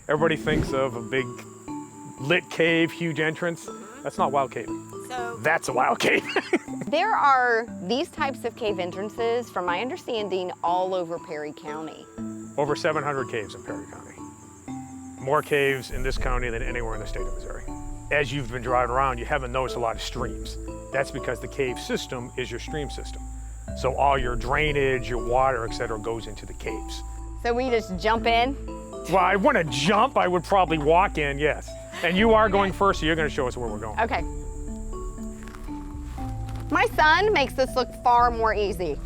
Everybody thinks of a big lit cave, huge entrance. That's not wild caving. That's a wild cave. There are these types of cave entrances, from my understanding, all over Perry County. Over 700 caves in Perry County. More caves in this county than anywhere in the state of Missouri. As you've been driving around, you haven't noticed a lot of streams. That's because the cave system is your stream system. So all your drainage, your water, et cetera, goes into the caves. So we just jump in? Well, I wouldn't jump, I would probably walk in, yes. And you are going first, so you're gonna show us where we're going. Okay. My son makes this look far more easy.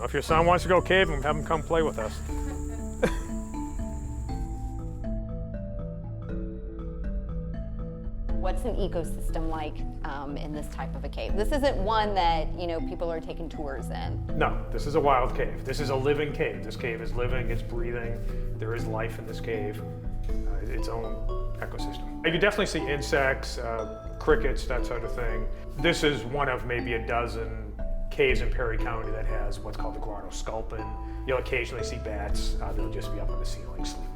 If your son wants to go caving, have him come play with us. What's an ecosystem like in this type of a cave? This isn't one that, you know, people are taking tours in. No, this is a wild cave. This is a living cave. This cave is living, it's breathing. There is life in this cave, its own ecosystem. You definitely see insects, crickets, that sort of thing. This is one of maybe a dozen caves in Perry County that has what's called the grotto sculpin. You'll occasionally see bats. They'll just be up on the ceiling sleeping.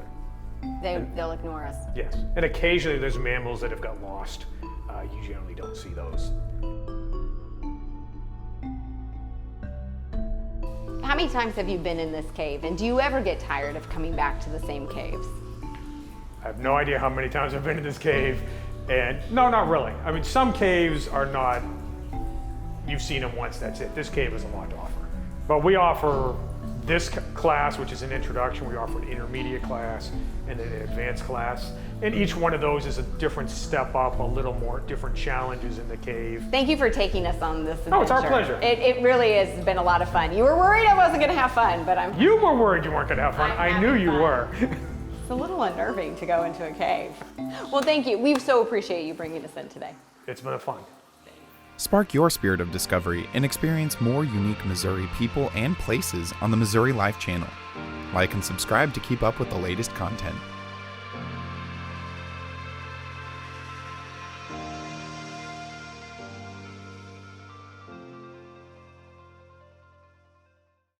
They'll ignore us. Yes, and occasionally there's mammals that have got lost. You generally don't see those. How many times have you been in this cave, and do you ever get tired of coming back to the same caves? I have no idea how many times I've been in this cave, and no, not really. I mean, some caves are not, you've seen them once, that's it. This cave has a lot to offer. But we offer this class, which is an introduction, we offer an intermediate class and then an advanced class. And each one of those is a different step up, a little more different challenges in the cave. Thank you for taking us on this adventure. Oh, it's our pleasure. It really has been a lot of fun. You were worried I wasn't gonna have fun, but I'm... You were worried you weren't gonna have fun. I knew you were. It's a little unnerving to go into a cave. Well, thank you. We so appreciate you bringing us in today. It's been fun. Spark your spirit of discovery and experience more unique Missouri people and places on the Missouri Life channel. Like and subscribe to keep up with the latest content.